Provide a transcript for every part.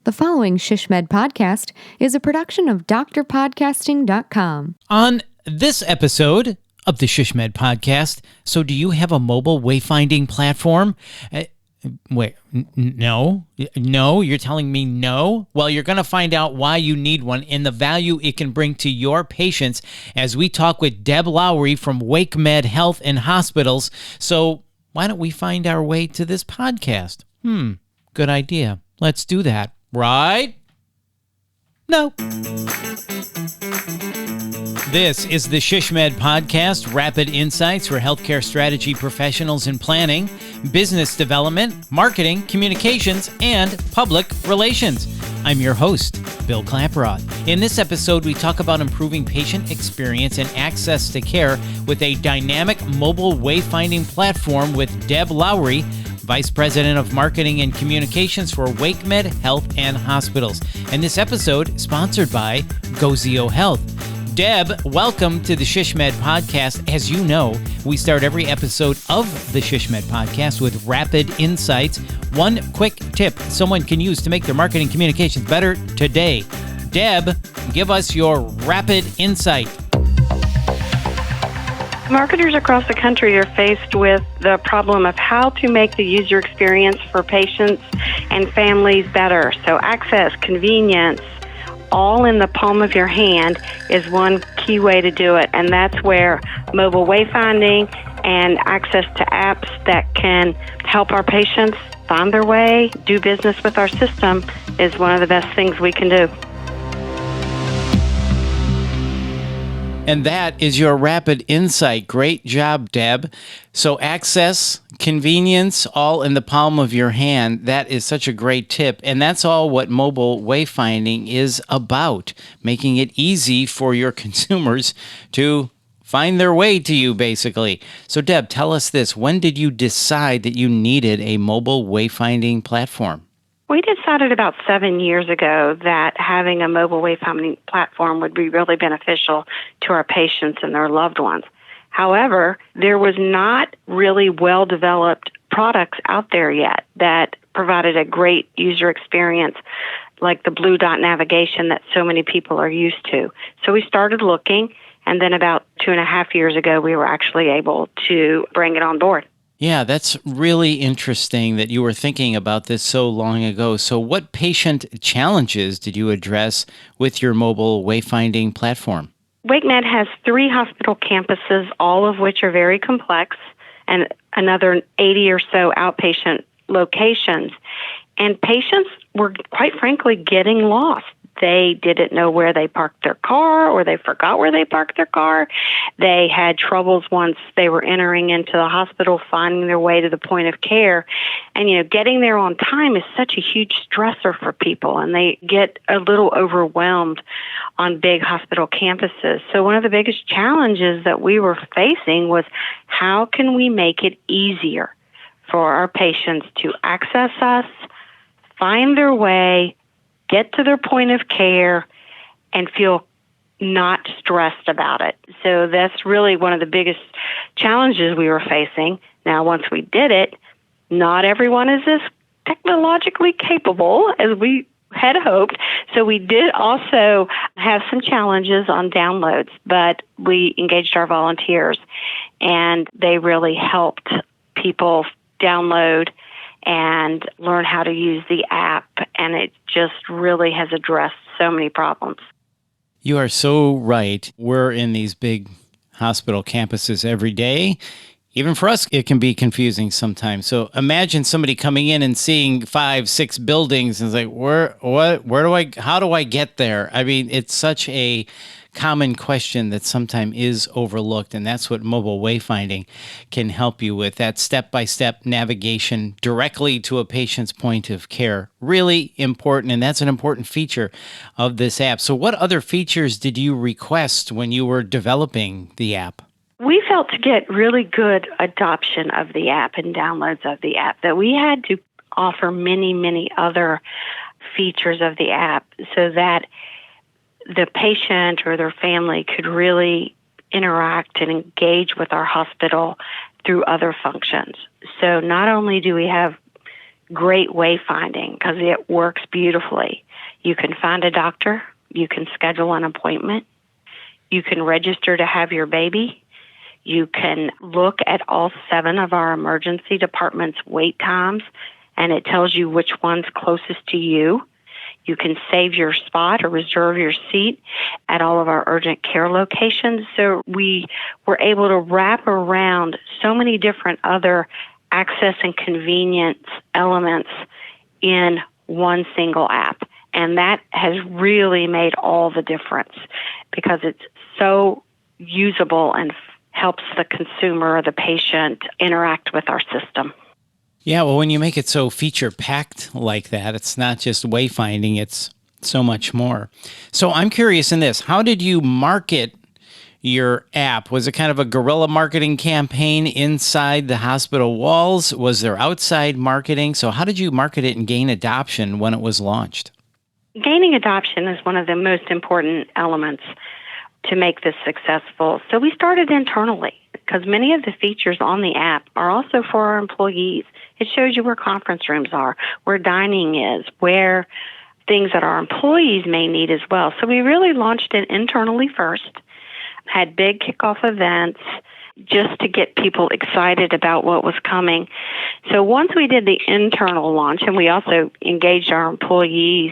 The following ShishMed podcast is a production of drpodcasting.com. On this episode of the ShishMed podcast, so do you have a mobile wayfinding platform? No, you're telling me no? Well, you're going to find out why you need one and the value it can bring to your patients as we talk with Deb Lowry from WakeMed Health and Hospitals. So why don't we find our way to this podcast? Good idea. Let's do that. Right? No. This is the ShishMed podcast, rapid insights for healthcare strategy professionals in planning, business development, marketing, communications, and public relations. I'm your host, Bill Klaproth. In this episode, we talk about improving patient experience and access to care with a dynamic mobile wayfinding platform with Deb Lowry, Vice President of Marketing and Communications for WakeMed Health and Hospitals. And this episode sponsored by Gozio Health. Deb, welcome to the ShishMed podcast. As you know, we start every episode of the ShishMed podcast with rapid insights. One quick tip someone can use to make their marketing communications better today. Deb, give us your rapid insight. Marketers across the country are faced with the problem of how to make the user experience for patients and families better. So access, convenience, all in the palm of your hand is one key way to do it. And that's where mobile wayfinding and access to apps that can help our patients find their way, do business with our system is one of the best things we can do. And that is your rapid insight. Great job, Deb. So access, convenience, all in the palm of your hand. That is such a great tip. And that's all what mobile wayfinding is about, making it easy for your consumers to find their way to you, basically. So, Deb, tell us this. When did you decide that you needed a mobile wayfinding platform? We decided about 7 years ago that having a mobile wayfinding platform would be really beneficial to our patients and their loved ones. However, there was not really well-developed products out there yet that provided a great user experience like the blue dot navigation that so many people are used to. So we started looking, and then about 2.5 years ago, we were actually able to bring it on board. Yeah, that's really interesting that you were thinking about this so long ago. So what patient challenges did you address with your mobile wayfinding platform? WakeMed has 3 hospital campuses, all of which are very complex, and another 80 or so outpatient locations. And patients were, quite frankly, getting lost. They didn't know where they parked their car, or they forgot where they parked their car. They had troubles once they were entering into the hospital, finding their way to the point of care. And, getting there on time is such a huge stressor for people, and they get a little overwhelmed on big hospital campuses. So one of the biggest challenges that we were facing was how can we make it easier for our patients to access us, find their way, get to their point of care, and feel not stressed about it. So that's really one of the biggest challenges we were facing. Now, once we did it, not everyone is as technologically capable as we had hoped. So we did also have some challenges on downloads, but we engaged our volunteers, and they really helped people download and learn how to use the app, and it just really has addressed so many problems. You are so right. We're in these big hospital campuses every day. Even for us, it can be confusing sometimes. So imagine somebody coming in and seeing 5, 6 buildings and it's like, how do I get there? I mean, it's such a common question that sometimes is overlooked, and that's what mobile wayfinding can help you with, that step-by-step navigation directly to a patient's point of care. Really important, and that's an important feature of this app. So what other features did you request when you were developing the app? We felt to get really good adoption of the app and downloads of the app that we had to offer many, many other features of the app so that the patient or their family could really interact and engage with our hospital through other functions. So not only do we have great wayfinding because it works beautifully. You can find a doctor. You can schedule an appointment. You can register to have your baby. You can look at all 7 of our emergency departments' wait times, and it tells you which one's closest to you. You can save your spot or reserve your seat at all of our urgent care locations. So we were able to wrap around so many different other access and convenience elements in one single app. And that has really made all the difference because it's so usable and helps the consumer or the patient interact with our system. Yeah, well, when you make it so feature-packed like that, it's not just wayfinding, it's so much more. So I'm curious in this, how did you market your app? Was it kind of a guerrilla marketing campaign inside the hospital walls? Was there outside marketing? So how did you market it and gain adoption when it was launched? Gaining adoption is one of the most important elements to make this successful. So we started internally because many of the features on the app are also for our employees. It shows you where conference rooms are, where dining is, where things that our employees may need as well. So we really launched it internally first, had big kickoff events just to get people excited about what was coming. So once we did the internal launch, and we also engaged our employees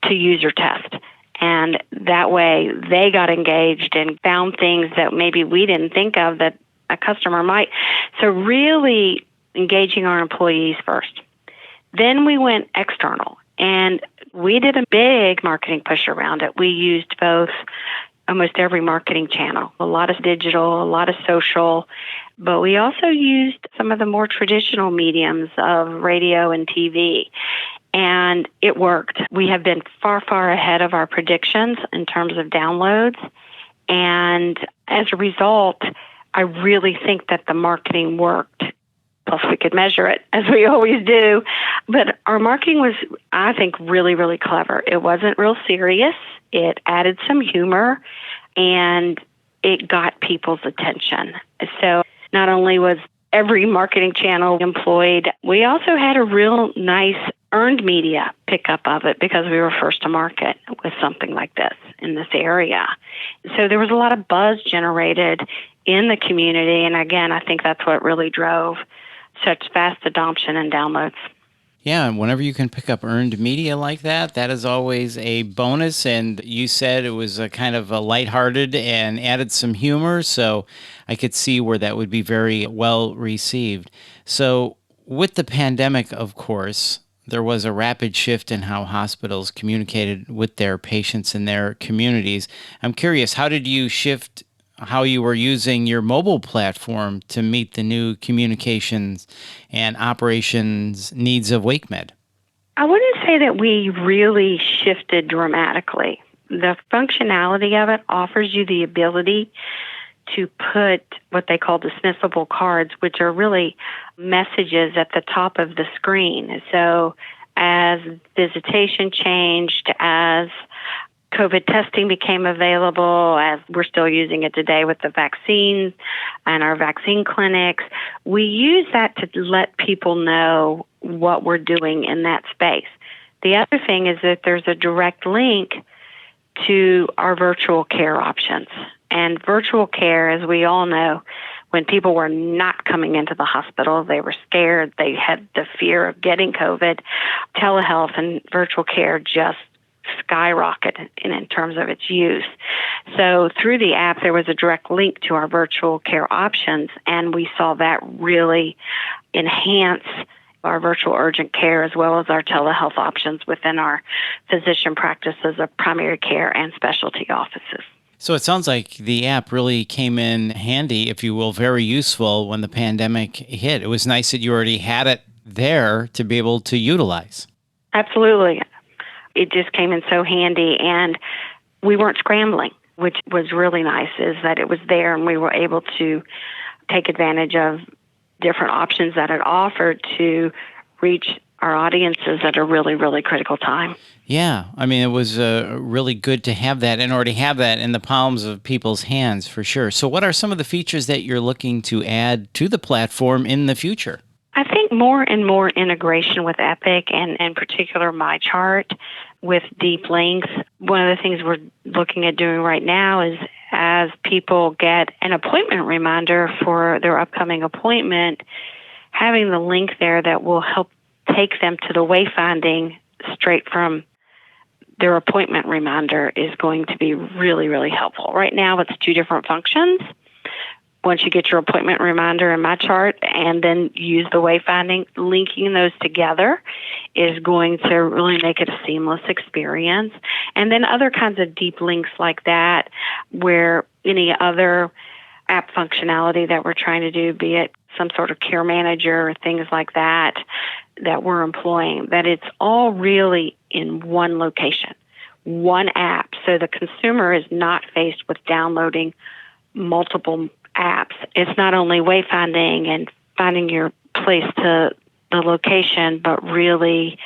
to user test. And that way they got engaged and found things that maybe we didn't think of that a customer might. So really engaging our employees first. Then we went external and we did a big marketing push around it. We used both almost every marketing channel, a lot of digital, a lot of social, but we also used some of the more traditional mediums of radio and TV. And it worked. We have been far, far ahead of our predictions in terms of downloads. And as a result, I really think that the marketing worked. Plus, we could measure it, as we always do. But our marketing was, I think, really, really clever. It wasn't real serious. It added some humor, and it got people's attention. So not only was every marketing channel employed, we also had a real nice earned media pickup of it because we were first to market with something like this in this area. So there was a lot of buzz generated in the community. And again, I think that's what really drove such fast adoption and downloads. Yeah, and whenever you can pick up earned media like that, that is always a bonus. And you said it was a kind of a lighthearted and added some humor, so I could see where that would be very well received. So with the pandemic, of course, there was a rapid shift in how hospitals communicated with their patients and their communities. I'm curious, how did you shift how you were using your mobile platform to meet the new communications and operations needs of WakeMed? I wouldn't say that we really shifted dramatically. The functionality of it offers you the ability to put what they call dismissible cards, which are really messages at the top of the screen. So as visitation changed, as COVID testing became available, as we're still using it today with the vaccines and our vaccine clinics, we use that to let people know what we're doing in that space. The other thing is that there's a direct link to our virtual care options. And virtual care, as we all know, when people were not coming into the hospital, they were scared, they had the fear of getting COVID, telehealth and virtual care just skyrocketed in terms of its use. So through the app, there was a direct link to our virtual care options, and we saw that really enhance our virtual urgent care as well as our telehealth options within our physician practices of primary care and specialty offices. So it sounds like the app really came in handy, if you will, very useful when the pandemic hit. It was nice that you already had it there to be able to utilize. Absolutely. It just came in so handy, and we weren't scrambling, which was really nice, is that it was there and we were able to take advantage of different options that it offered to reach our audiences at a really, really critical time. Yeah, I mean, it was really good to have that and already have that in the palms of people's hands for sure. So what are some of the features that you're looking to add to the platform in the future? I think more and more integration with Epic and in particular MyChart with deep links. One of the things we're looking at doing right now is as people get an appointment reminder for their upcoming appointment, having the link there that will help take them to the Wayfinding straight from their appointment reminder is going to be really, really helpful. Right now it's two different functions. Once you get your appointment reminder in MyChart and then use the Wayfinding, linking those together is going to really make it a seamless experience. And then other kinds of deep links like that, where any other app functionality that we're trying to do, be it some sort of care manager or things like that, that we're employing, that it's all really in one location, one app. So the consumer is not faced with downloading multiple apps. It's not only wayfinding and finding your place to the location, but really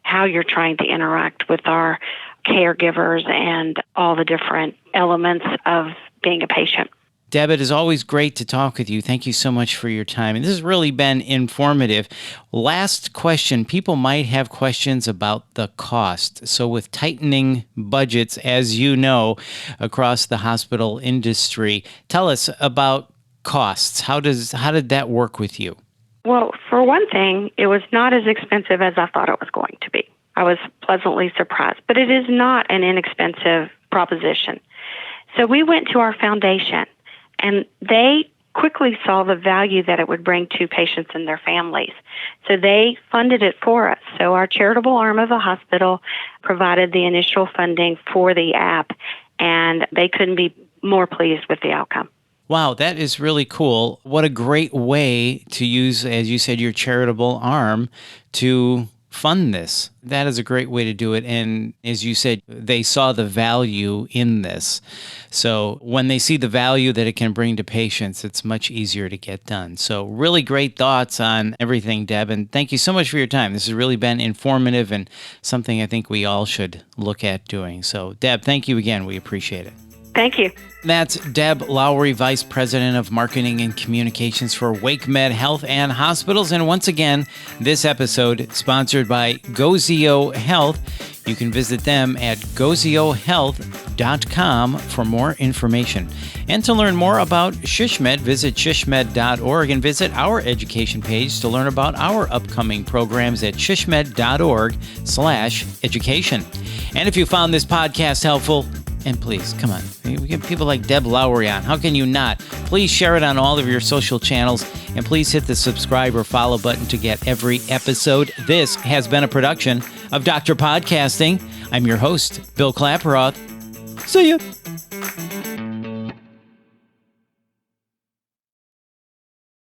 how you're trying to interact with our caregivers and all the different elements of being a patient. Deb, it is always great to talk with you. Thank you so much for your time. And this has really been informative. Last question. People might have questions about the cost. So with tightening budgets, as you know, across the hospital industry, tell us about costs. How did that work with you? Well, for one thing, it was not as expensive as I thought it was going to be. I was pleasantly surprised, but it is not an inexpensive proposition. So we went to our foundation, and they quickly saw the value that it would bring to patients and their families. So they funded it for us. So our charitable arm of the hospital provided the initial funding for the app, and they couldn't be more pleased with the outcome. Wow, that is really cool. What a great way to use, as you said, your charitable arm to fund this. That is a great way to do it. And as you said, they saw the value in this. So when they see the value that it can bring to patients, it's much easier to get done. So really great thoughts on everything, Deb. And thank you so much for your time. This has really been informative and something I think we all should look at doing. So Deb, thank you again. We appreciate it. Thank you. That's Deb Lowry, Vice President of Marketing and Communications for WakeMed Health and Hospitals. And once again, this episode sponsored by Gozio Health. You can visit them at goziohealth.com for more information. And to learn more about SHSMED, visit shshmed.org and visit our education page to learn about our upcoming programs at shshmed.org/education. And if you found this podcast helpful, and please, come on, we get people like Deb Lowry on. How can you not? Please share it on all of your social channels, and please hit the subscribe or follow button to get every episode. This has been a production of Dr. Podcasting. I'm your host, Bill Klaproth. See ya.